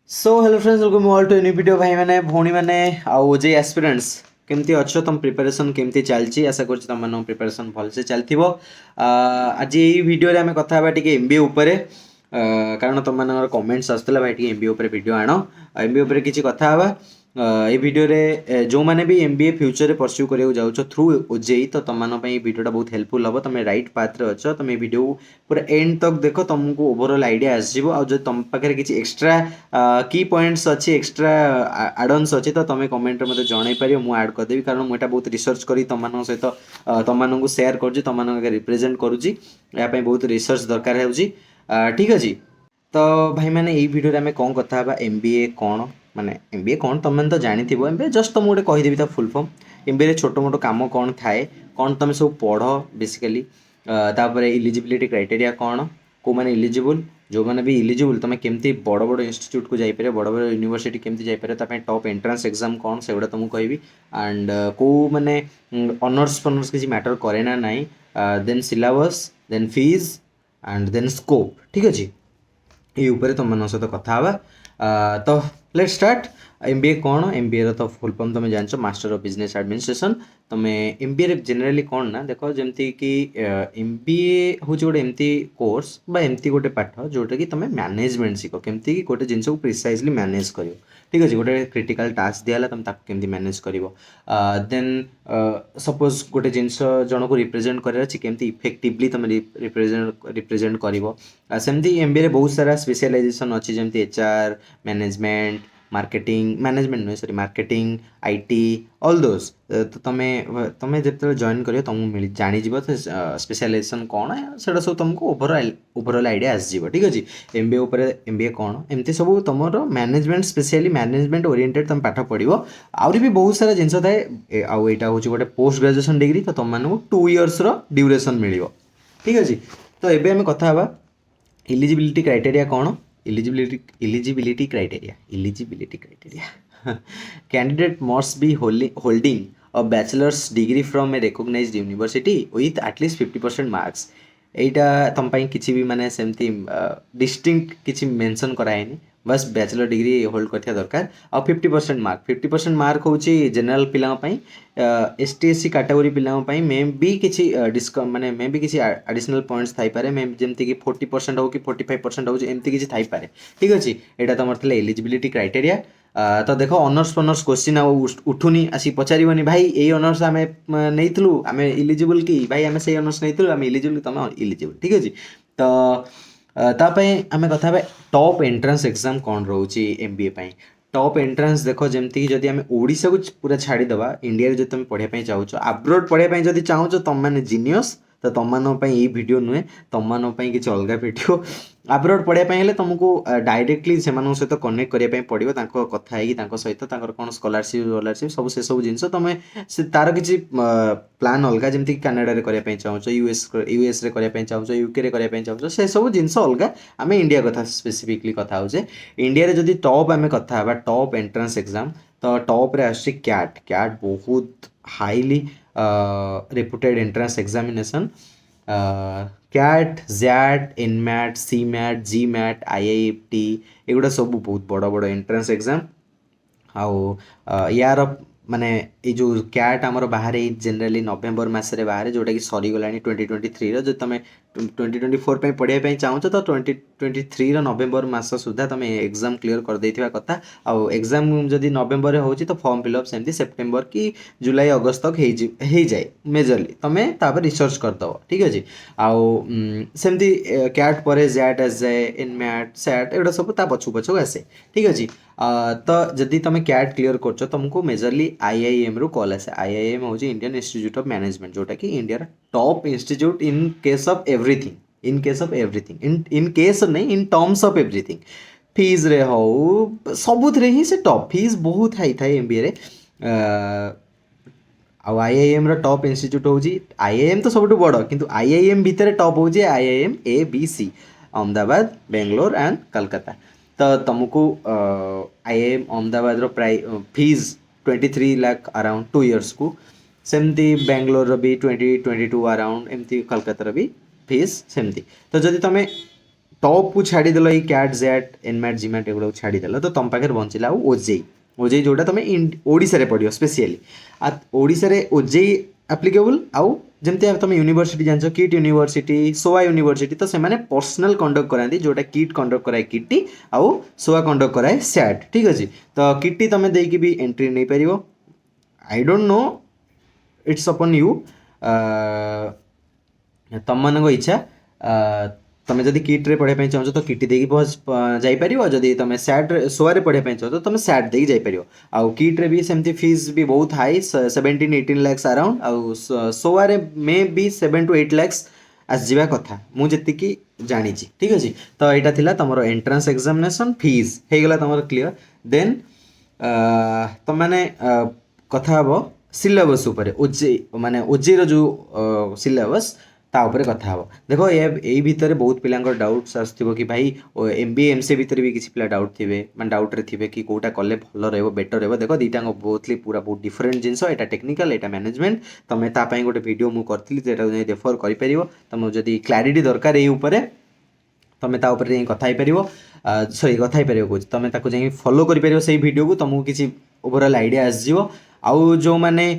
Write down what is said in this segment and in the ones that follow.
so hello friends welcome all to new video भाई मैंने भौणी मैंने आउ जे एस्पिरेंट्स केमती अच्छो तुम प्रिपरेशन केमती चलची आशा कर तुम मान प्रिपरेशन भलसे चलथिबो आज ये वीडियो रे हमें कथा हेबा टिके एमबीए ऊपर कारण तुम मान कमेंट्स आसला भाई टिके एमबीए ऊपर वीडियो आण एमबीए ऊपर किछि कथा हेबा ये वीडियो रे जो माने भी एमबीए फ्यूचर रे परस्यू करियो जाउछो थ्रू ओजेई तो तुम मान पई वीडियोटा बहुत हेल्पफुल हबो तुम राइट पाथ रे अछो तुम वीडियो पूरा एंड तक देखो तुमको ओवरऑल आइडिया आसीबो आ जो तुम पाखे किछि एक्स्ट्रा की पॉइंट्स अच्छी एक्स्ट्रा आडन्स अच्छी तो तुम कमेंट मते जणाई पारियो मु ऐड करदेवी कारण मुझे बहुत रिसर्च करी तुम मान सहित तुम मानू सेयार करुँच तुम मान रिप्रेजेंट करुँची या बहुत रिसर्च दरकार होउची ठीक अछि तो भाई मैंने यही वीडियो रे हमें कौन कथा बा एमबीए कौन माने एमबीए कौन तुम तो जानिथिबो एमबीए जस्ट तुम गोटे कहिदेबी ता फुल फॉर्म एमबीए रे छोटो मोटो काम कौन थाए कौन तुम सब पढ़ बेसिकली तापर इलिजिबिलिटी क्राइटेरिया कौन को माने इलिजिबल जो मैंने भी इलिजिबल तुम केमती बड़ बड़ इंस्टीट्यूट को जाइपर बड़ बड़ यूनिवर्सिटी केमती जाइपर टॉप एंट्रांस एग्जाम कौन से गुड़ा तुमको कहबी एंड को माने ऑनर्स फनर्स किसी मैटर करे ना नहीं then syllabus then fees and then scope ठीक अच्छे ये ऊपर तुम मान सहित कथा हवा तो लेट स्टार्ट एमबीए कौन एमबीए तो फुल फॉर्म तुम जान मास्टर ऑफ बिजनेस एडमिनिस्ट्रेशन तुम एमबीए जेनेराली कौन ना देख जमती कि एमबीए हूँ गोटे एमती कोर्स बा एमती गोटे पाठ जोटा कि तुम मैनेजमेंट शिख केमती कि गोटे जिनस को प्रिसाइजली मैनेज कर ठीक अच्छे गोटे क्रिटिकल टास्क दिहला तुम केमती मैनेज कर देन सपोज गोटे जिनस जन को रिप्रेजेंट कर केमती इफेक्टिवली तुम रिप्रेजेंट कर सेमती एमबीए बहुत सारा स्पेशलाइजेशन अच्छी जमी एचआर मैनेजमेंट मार्केटिंग मैनेजमेंट नुहे sorry marketing IT all those तो तुम्हें जिते जॉइन कर तुमको मिल जानीज तो स्पेशलाइजेशन कौन से सब तुमको ओवरऑल आइडिया आसो ठीक अच्छे एमबीए उपर एमबीए कौन एमती सब तुम मैनेजमेंट स्पेशली मैनेजमेंट ओरिएंटेड तुम पाठ पढ़ो आहरी भी बहुत सारा जिनस थाए आईटा हूँ गोटे पोस्ट ग्रेजुएशन डिग्री तो तुमको 2 इयर्स ड्यूरेशन मिल ठीक अच्छे तो ये आम कथा इलिजिबिलिटी क्राइटेरिया कौन eligibility criteria candidate must be holding a bachelor's degree from a recognised university with at least 50% marks एटा तुम किसी भी माने सेमती डिस्टिंक्ट किसी मेंशन कराएनी बस बैचलर डिग्री होल्ड करथिया दरकार आ 50% मार्क हूँ जनरल पिलांपाई एसटी एससी कैटेगरी पिलांपाई मे भी किसी माने मे भी किसी एडिशनल पॉइंट्स थाई पारे मे जेमती कि 40% हो कि 45% हो एमती किसी थाई पारे ठीक अच्छे यहाँ तुम एलिजिबिलिटी क्राइटेरिया तो देख ऑनर्स फनर्स क्वेश्चन उठुनी आसी पचारबनी भाई ये ऑनर्स आम नहीं आम इलिजिबल कि भाई आम से ऑनर्स नहीं आम इलिजिबल तुम इलिजिबल ठीक अच्छे तो तापाई आम कथा टॉप एंट्रांस एग्जाम कौन रोचे एमबीए टॉप एंट्रांस देख जमती कि जदि आम ओडिशा को पूरा छाड़ीदे इंडिया जो तुम पढ़ाई चाहो आब्रोड पढ़ाई जब चाहो तुम मैंने जीनियस तो तुम ये वीडियो नुहे तुम कि अलग वीडियो आब्रोड पढ़ाई तुमको डायरेक्टली से सहित कनेक्ट करने पड़ो कथा सहित कौन स्कॉलरशिप सब से सब जिन तुम तार किसी प्लान अलग जमी कानाडा करने चाहो यूएस करने चाहो यूके करने चाहो से सब जिन अलग आम इंडिया कथा स्पेसिफिकली कथा होचे इंडिया जदि टॉप आम कथा टॉप एंट्रांस एग्जाम तो टॉप रे आसछि कैट कैट बहुत highly reputed entrance examination CAT XAT NMAT CMAT GMAT IIT एगुड़ा सब बहुत बड़ बड़ एंट्रांस एग्जाम आउ यार माने ये जो कैट आमर बाहर जनरली नवेम्बर मसरे बाहर जोटा कि सरीगला 2023 जो तुम 2024 पढ़ाई चाहो तो 2023 नवेम्बर मस सुधा तुम एग्जाम क्लीयर कर देथिबा कथा आउ एग्जाम जदि नवेम्बर हो तो फॉर्म फिलअप सेमती सेप्टेम्बर कि जुलाई अगस्त तक हो जाए मेजरली तुम तापर रिसर्च करदब ठीक अच्छे आउ सेमती कैट पर जैट एस जाए एनमैट सैट एगुड़ा सब पछू पछू आसे ठीक अच्छे तो जदि तुम कैट क्लीयर कर तुमको मेजरली आईआईएम रु कॉल आसे आईआईएम हूँ इंडियन इंस्टीट्यूट ऑफ मैनेजमेंट जोटा कि India top institute in case of everything in case नहीं in terms of everything fees रे हो सबुत ही से टॉप फीस बहुत हाई थाए एमबीए रे आईआईएम टॉप इंस्टीट्यूट हूँ आईआईएम तो सब बड़ किंतु आईआईएम भितर टॉप हूँ IIM A B C Ahmedabad Bangalore and Calcutta तो तुमको IIM Ahmedabad price fees 23 lakh around 2 years को सेमती बेंगलोर भी 2022 अराउंड एमती कलकत्तार भी फीस सेमती तो जदि तुम टॉप को छाड़देल ये कैट जैट एनमैट जिमैट एगुड़ा छाड़देल तो तुम पाखे बंचला ओजेई ओजेई जोटा तुम ओडिशा रे पढ़ियो स्पेशली ओडिशा रे ओजेई एप्लिकेबल आउ जमती तुम यूनिवर्सिटी जान किट यूनिवर्सिटी सोआ यूनिवर्सिटी तो से पर्सनल कंडक्ट कराती जोटा किट कंडक्ट कराए किटी आउ सोआ कंडक्ट कराए सैट ठीक अच्छे तो किटी तुम देकी भी एंट्री नहीं पार I don't know it's upon you तुम मान इच्छा तुम जब किट्रे पढ़ाई चाहो तो किटी देकी जापर जदि तुम सैट सोआरे पढ़ाई चाहो तो तुम सैट देकी जापर आउ किट्रे भी सेमती फीस भी बहुत हाई 17-18 लाख अराउंड आउ सोआरे मे भी 7 to 8 लाख आसवा कथा मुझे जानी ठीक अच्छे तो यहाँ थिला तुम एंट्रांस एग्जामिनेशन फीस होगला तुम क्लीयर देन तुम मैंने कथा हम सिलेबस उपर ओजे माने ओजे जो सिलेबस ता उपरे कथा हम देखो ये भितर बहुत पिला डाउट्स आसो कि भाई MBA MCA भितर भी किसी पिला डाउट थे मैं डाउट रे थे कि कौटा कले भल रहा बेटर रहा देखो दीटा बोथली पूरा बहुत डिफरेंट जिनस यहाँ टेक्निकल यहाँ मैनेजमेंट तुम्हें तापाई गोटे वीडियो मुझे करी रेफर कर तुम जदि क्लारिटी दरकार ये तुम तापर कथा सॉरी कथा कौन तुम जा फॉलो कर वीडियो को तुमको किसी ओवरऑल आइडिया आसो आउ जो मैंने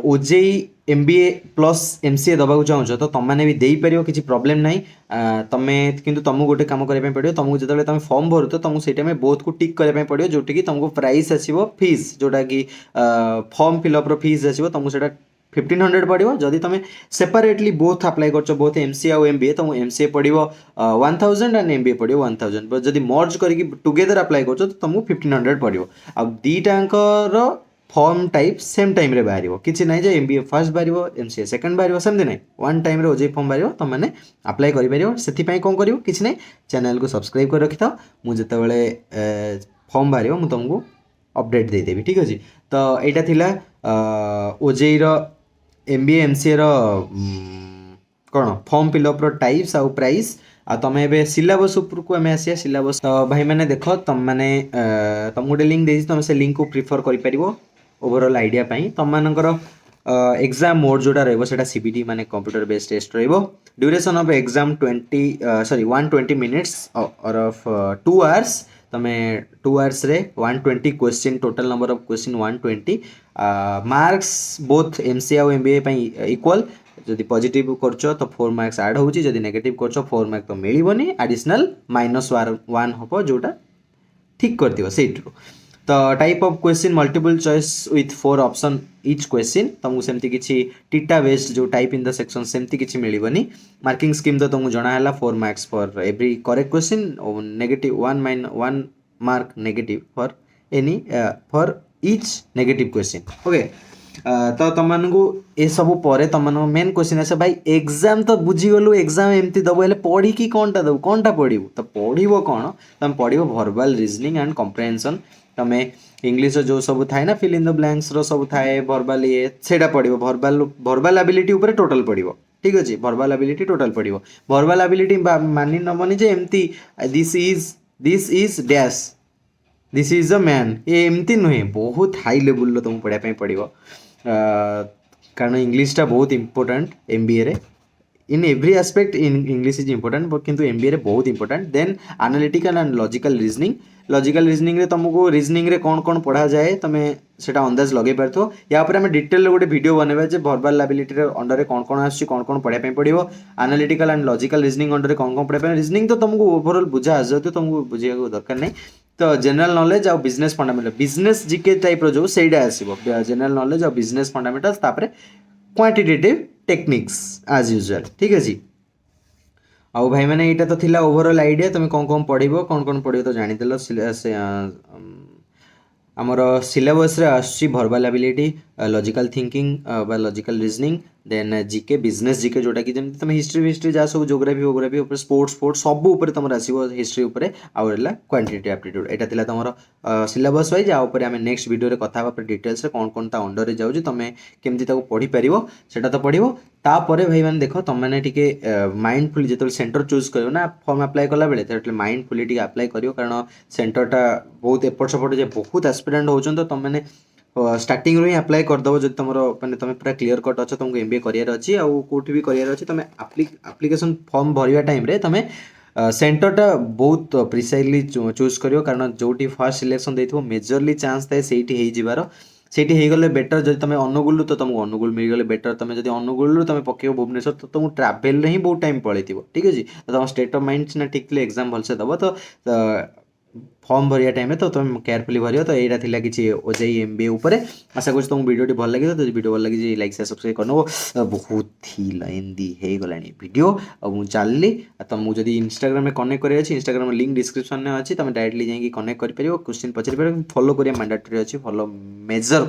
ओजेई MBA प्लस MCA दबाक चाहो तो तुमने भी देपर किसी प्रोब्लेम ना तुम्हें किंतु तुमको गोटे कम करने पड़ो तुमको जो तुम फॉर्म भर तो तुमको सही टाइम बोथ को टिक करने पड़ो जोटा कि तुमको प्राइस आसो फीस जोटा कि फॉर्म फिलअप्र फीस आसो तुमको से 1500 पड़ो जदि तुम सेपरेटली बोथ अप्लाई कर बोथ MCA और MBA तुमको MCA पड़ो 1000 एंड MBA पड़ो 1000 बट जदि मर्ज करके टुगेदर अप्लाई कर तुमको 1500 पड़ो आ दीटांकर फॉर्म टाइप सेम टाइम रे बाहर किसी ना MBA फर्स्ट बाहर MCA सेकंड बाहर सेमती ना वन टाइम रे ओजेई फॉर्म बाहर तुम मैंने अप्लाई कर से कौन कर किसी ना चैनल को सब्सक्राइब कर रखी था मुझे फॉर्म बाहर मुझे तुमको अपडेट देदेवी ठीक अच्छे तो यहाँ थिला ओजेई MBA MCA कौन फॉर्म फिलअप्र टाइप्स आउ प्राइस आ तुम ए सिलेबस उपरकू आम आसिया सिलेबस तो भाई मैंने देख तुम मैंने तुमको गोटे लिंक देती तुम से लिंक को प्रिफर कर ओवरऑल आइडिया तुम मानकर एग्जाम मोड जोटा रहा CBT माने computer based test duration of exam 120 minutes और ऑफ 2 आवर्स तुम 2 आवर्स रे 120 question total number of question 120 marks both MCA और MBA इक्वल जदि पॉजिटिव करछ तो 4 मार्क्स ऐड होउची जदि नेगेटिव करछ 4 मार्क तो मिलबनी एडिशनल -1 हबो जोटा ठीक करदियो सेट्रो तो type of question multiple choice with 4 option each question तुमको सेमती किछि टीटा बेस्ड जो टाइप इन द सेक्शन सेमती किछि मिलबनी मार्किंग स्कीम तो तुमको जणा हला 4 marks for every correct question negative 1 mark negative for any for each negative question okay तो तुमको ये सब पर तुम मेन क्वेश्चन आस भाई एग्जाम तो बुझीगलु एग्जाम एमती दबु हेल्ले पढ़ी कि कौनटा दबु कौनटा पढ़ू तो पढ़ो कौन तुम पढ़ो वर्बल रीजनिंग एंड कम्प्रेहेंशन तुम इंग्लिश जो सब थाए ना फिल इन द ब्लैंक्स सब थाए वर्बल ये सेटा पढ़ो वर्बल एबिलिटी ऊपर टोटल पढ़ो ठीक अच्छे वर्बल एबिलिटी टोटल पढ़ो वर्बल एबिलिटी मानि नबनी जे एमती this is dash this is a man ये एमती नुहे बहुत हाई लेवल तुमको पढ़ाई पड़ो कारण इंग्लीटा बहुत इंपोर्टेंट MBA रे in every aspect in English is important किंतु MBA रे बहुत important then analytical and logical reasoning रे तुमको रीजनिंग रे कौन कौन पढ़ा जाए तुम्हें सेटा अंदाज लगे पारथो या पर हम डिटेल गोटे वीडियो बनवा जे वर्बल एबिलिटी रे अंडर रे कौन आसछि कौन पढ़ाई पड़ो analytical and logical reasoning under रे कौन पढ़ाई रीजनिंग तो तुमको ओवरऑल बुझा आस जाए तुमको बुझे दरकार नहीं तो जनरल नॉलेज और business fundamental business GK type रो जो सेटा आसीबो जनरल नॉलेज और बिजनेस फंडामेंटल्स तापरे क्वांटिटेटिव टेक्निक्स एज यूजुअल ठीक अछि आउ भाई मैंने यहाँ तो थिला ओवरऑल आइडिया तुम कौन पढ़ो कौन पढ़ो तो जानीदेल आमर सिलेबस रे आसछि वर्बल एबिलिटी लॉजिकल थिंकिंग बा logical reasoning then GK business GK जोटा कि जमी तुम हिस्ट्री जहाँ सब जोग्राफी स्पोर्ट्स सब उपर तुम आसो हिस्ट्री उपर आउ रहा क्वांटिटी एप्टीट्यूड यहाँ थिला तुम सिलेबस वाइज आउपर आम नेक्स्ट वीडियो रे कथा डिटेल्स कौन अंडर रे जाऊँ तुम केमती पढ़ी पार सेटा तो पढ़ो तापर भाई मैंने देख तुम मैंने टी माइंडफुली जो सेंटर चूज कर ना फॉर्म अप्लाई कला बेले माइंडफुली टी अप्लाई कर कारण सेंटरटा बहुत एपट सेपट बहुत एस्पिरेंट होचन तो तुम मैंने स्टार्टिंग रू ही अप्लाई करदेव जो तुम मैंने तुम पूरा क्लीयर कट तुमको MBA करार अच्छी आउ कौटी भी करार अच्छी तुम आप्लिकेसन फॉर्म भरवा टाइम तुम सेंटरटा बहुत प्रिसाइजली चूज करियो कारण जोटी फर्स्ट सिलेक्शन देथिबो मेजरली चांस थाए सेठी हेई जिवार सेठी हेईगले बेटर जदि तुम अनुगुल तो तुमको अनुगुल मिलगले बेटर तुम जदि अनुगुल तुम पकेब भुवनेश्वर तो तुमको ट्राभेल ही बहुत टाइम पलैथ ठीक अच्छे तो तुम स्टेट ऑफ माइंड सीना ठीक थे एग्जाम भलसे दब तो फॉर्म भरिया टाइम तो तुम केयरफुली भर तो यहाँ थिला कि ओजेई एमबीए उपरे आशा कर तुमको वीडियो भल लगे तो वीडियो भल लगे लाइक शेयर सब्सक्राइब कर बहुत ही लेंदी हो गला वीडियो और मुझे चलली तुमको जब इंस्टाग्राम में कनेक्ट कर इंस्टाग्राम लिंक डिस्क्रिप्शन में अच्छी तुम डायरेक्टली जाकि कनेक्ट कर क्वेश्चन पचार फॉलो करिया मैंडेटरी अच्छी फॉलो मेजर